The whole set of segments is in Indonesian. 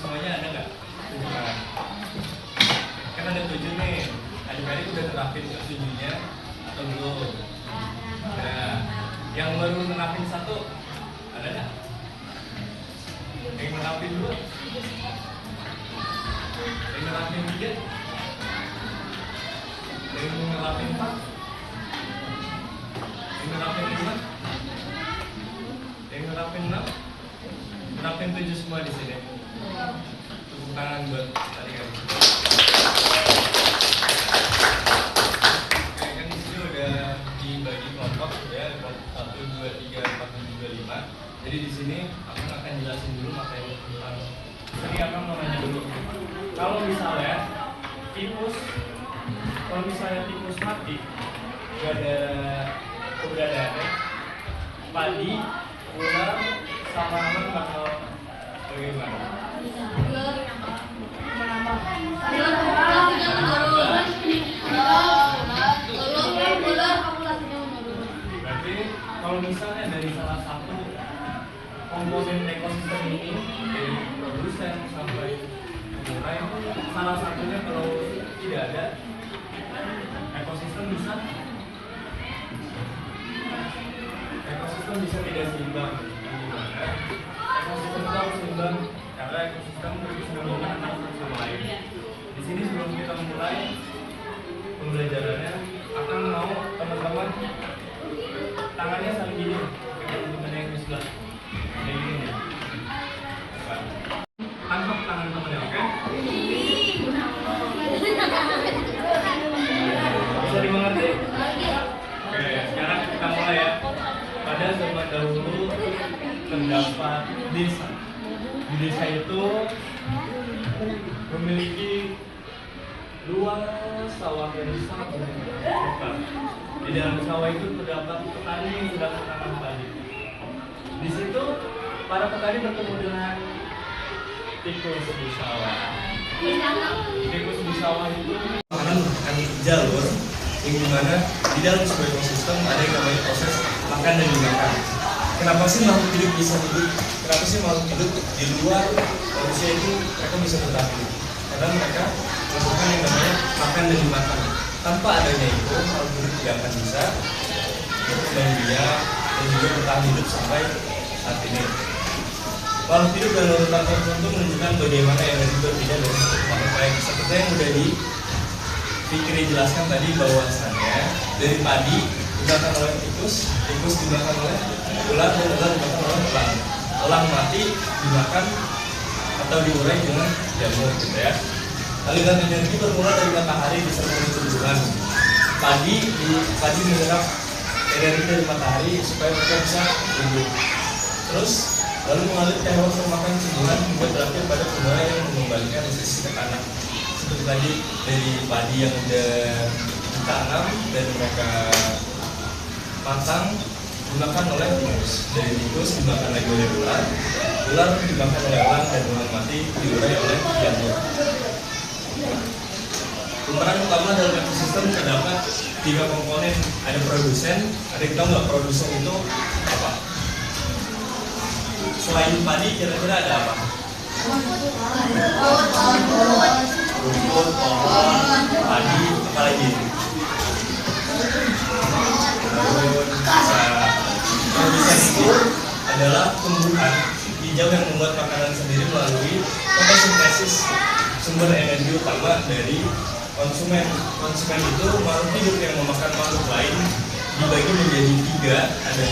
semuanya ada nggak? 7 tangan. Kan ada 7 nih. Adik-adik udah terapin ke 7-nya atau belum? Nah, yang baru nerapin 1 ada nggak? Yang nerapin 2? Yang nerapin 3? Yang nerapin 4? Yang nerapin 5? Yang nerapin 6? Nerapin 7 semua di sini. Tepuk tangan buat tadi kan. Oke, kan di sini udah dibagi kelompok ya, 1, 2, 3, 4, 5, 5. Jadi di sini aku akan jelasin dulu materi tentang. Jadi akan mau nanya dulu. Kalau misalnya tikus mati, gak ada keberadaannya, padi, ular, sama aman bakal bagaimana? Berarti kalau misalnya dari salah satu komponen ekosistem ini, dari produsen sampai pengurai, salah satunya kalau tidak ada, ekosistem bisa tidak seimbang. Gimana? Ekosistem itu harus seimbang karena ekosistem bisa menghubungkan satu sama lain. Di sini sebelum kita memulai pembelajarannya, akan mau teman-teman tangannya saling gini, teman-teman yang di sebelah kayak gini nih. Tangkap tangan temannya, oke? Bisa dimengerti? Oke, sekarang kita mulai ya. Pada zaman dahulu terdapat desa. Di desa itu memiliki luas sawah yang sangat besar. Di dalam sawah itu terdapat petani yang sedang menanam padi. Di situ para petani bertemu dengan tikus di sawah. Tikus di sawah itu merupakan jalur yang dimana di dalam sebuah ekosistem ada yang namanya proses makan dan dimakan. Kenapa sih makhluk hidup bisa hidup? Kenapa sih makhluk hidup di luar manusia itu mereka bisa bertahan hidup? Karena mereka melakukan yang namanya makan dan dimakan. Tanpa adanya itu, makhluk hidup tidak akan bisa berkembang biak dan juga bertahan hidup sampai saat ini. Makhluk hidup dalam urutan tertentu menunjukkan bagaimana energi berbeda dari satu makhluk lain. Seperti yang sudah Fikri jelaskan tadi bahwasannya dari padi dimakan oleh tikus dimakan oleh ular, dan ular dimakan oleh elang. Elang mati dimakan atau diurai dengan jamur, gitu ya. Aliran energi bermula dari matahari disertai tumbuhan. Padi menyerap energi dari matahari supaya mereka bisa tumbuh. Terus lalu mengalir ke hewan pemakan tumbuhan hingga berakhir pada pengurai yang mengembalikan sisi ke tanah. Seperti tadi dari padi yang udah ditanam dan mereka matang dimakan oleh tikus. Dari tikus dimakan lagi oleh ular dimakan oleh elang, dan elang mati diurai oleh jamur. Pemeran utama dalam ekosistem terdapat 3 komponen. Ada produsen. Ada yang tahu nggak produsen itu apa? Selain padi kira-kira ada apa? Rumput, pohon, padi, apa lagi? Produsen itu adalah tumbuhan hijau yang membuat makanan sendiri melalui fotosintesis, sumber energi utama dari konsumen. Konsumen itu makhluk hidup yang memakan makhluk lain, dibagi menjadi 3. Ada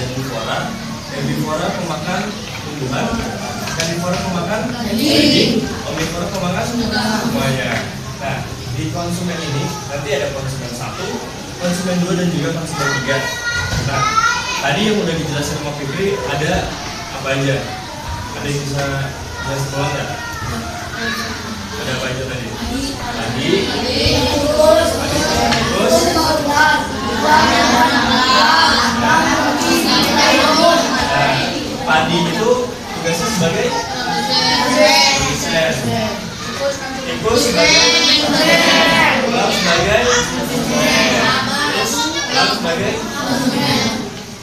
herbivora pemakan tumbuhan, karnivora pemakan daging, omnivora pemakan semuanya. Nah, di konsumen ini nanti ada konsumen 1, konsumen 2, dan juga konsumen 3. Nah, tadi yang udah dijelaskan sama Fikri ada apa aja? Ada yang bisa jelas ulang nggak? Ada apa aja tadi? Padi itu tugasnya sebagai produsen, tikus sebagai ular sebagai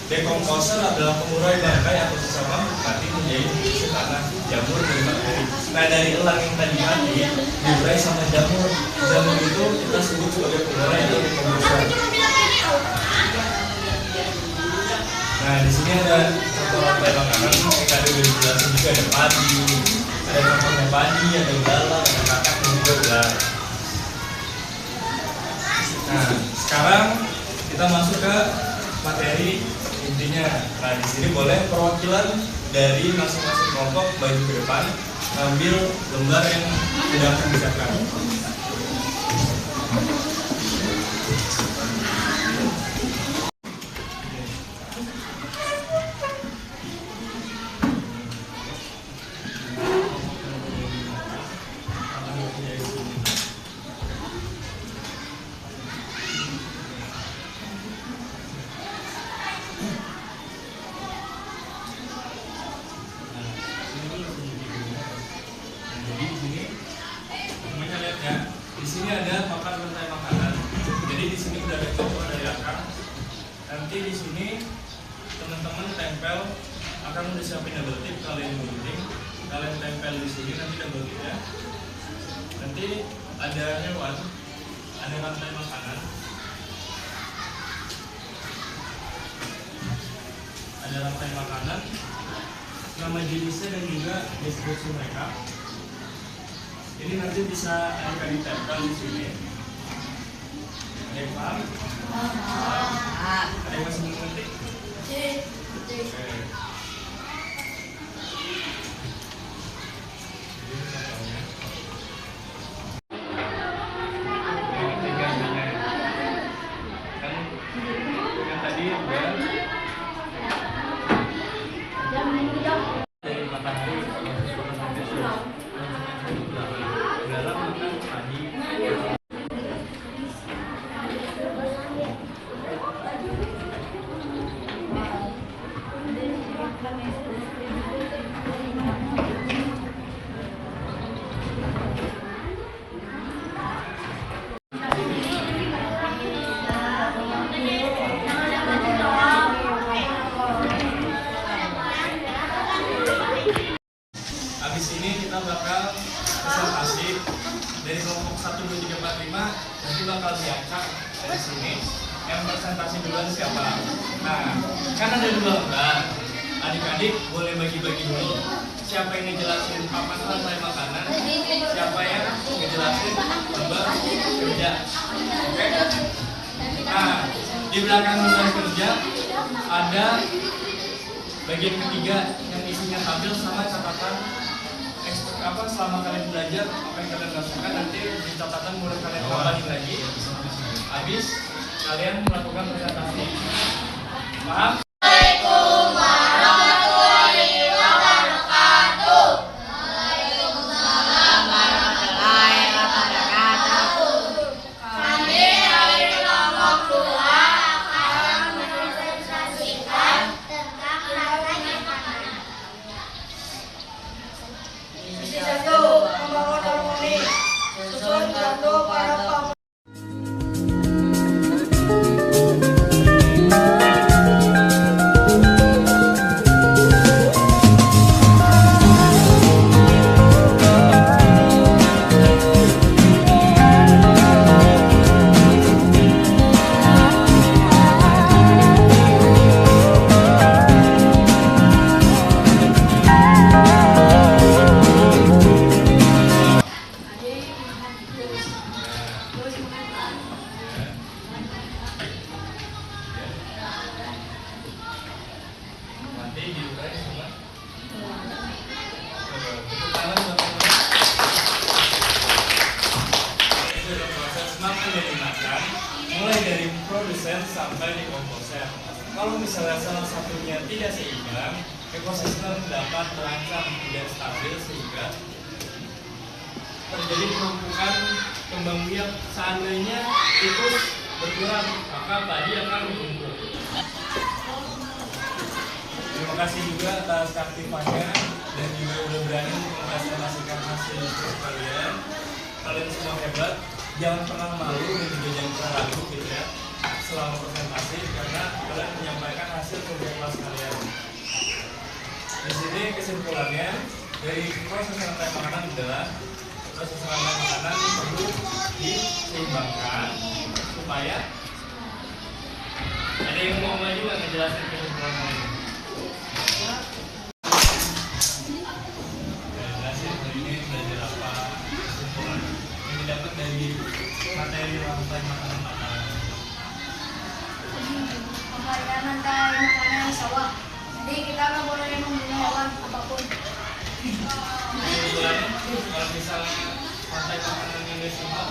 Dekomposer adalah pengurai bangkai atau sisa mangkuk mati menjadi tisu tanah, jamur, dan bakteri. Nah, dari elang yang tadi mati diurai sama jamur. Jamur itu kita sebut sebagai pengurai atau dekomposer. Nah, di sini ada contoh rantai makanan yang tadi udah dijelasin juga, ada padi, ada contohnya padi, ada bala, ada kakak, dan juga ular. Nah, sekarang kita masuk ke materi intinya. Nah, di sini boleh perwakilan dari masing-masing kelompok baju ke depan ambil lembar yang sudah akan disiapkan. Di sini ada papan rantai makanan. Jadi di sini udah ada contoh dari akang. Nanti di sini teman-teman tempel, akang udah siapin double tip, kalian gunting, kalian tempel di sini nanti double tipnya. Nanti ada hewan, ada rantai makanan, ada rantai makanan, nama jenisnya dan juga deskripsi mereka. Ini nanti bisa akan ditempel di sini. Ada yang paham? Ada yang masih belum ngerti? Oke. Yang tadi udah dari matahari dalam makan padi. Habis ini kita bakal presentasi dari kelompok 1, 2, 3, 4, 5. Nanti bakal diangkat dari sini. Yang presentasi duluan siapa? Nah, kan ada 2 lembar. Adik-adik boleh bagi-bagi dulu. Siapa yang ngejelasin papan rantai makanan? Siapa yang ngejelasin lembar kerja? Oke? Nah, di belakang lembar kerja ada bagian ketiga yang isinya tabel sama catatan selama kalian belajar apa yang kalian rasakan, nanti di catatan mulai kalian tambahin lagi. Habis kalian melakukan presentasi. Paham? Assalamualaikum warahmatullahi wabarakatuh. Waalaikumsalam warahmatullahi wabarakatuh. Kami dari kelompok 2 akan mempresentasikan tentang rantai makanan. Misi 1, membangun harmoni. Susun satu para pemuda. Nanti diurai semua. Tepuk tangan buat teman-teman. Itu adalah proses makan dan dimakan, mulai dari produsen sampai di komposer. Kalau misalnya salah satunya tidak seimbang, ekosistem dapat terancam tidak stabil sehingga terjadi penumpukan kembang biak. Seandainya tikus berkurang, maka padi akan menumpuk. Terima kasih juga atas keaktifannya dan juga udah berani mempresentasikan hasil kalian. Kalian semua hebat, jangan pernah malu dan juga jangan pernah ragu gitu ya. selama presentasi karena kalian menyampaikan hasil kerja kelas kalian. Di sini kesimpulannya dari proses rantai makanan adalah proses rantai makanan perlu diseimbangkan supaya ada yang mau maju nggak ngejelasin kesimpulannya ini? Jelasin hari ini belajar apa kesimpulan yang didapat dari materi rantai makanan. Penghargaan rantai makanan sawah. Jadi kita nggak boleh membunuh hewan apapun. Kesimpulannya kalau misalnya rantai makanan ini semua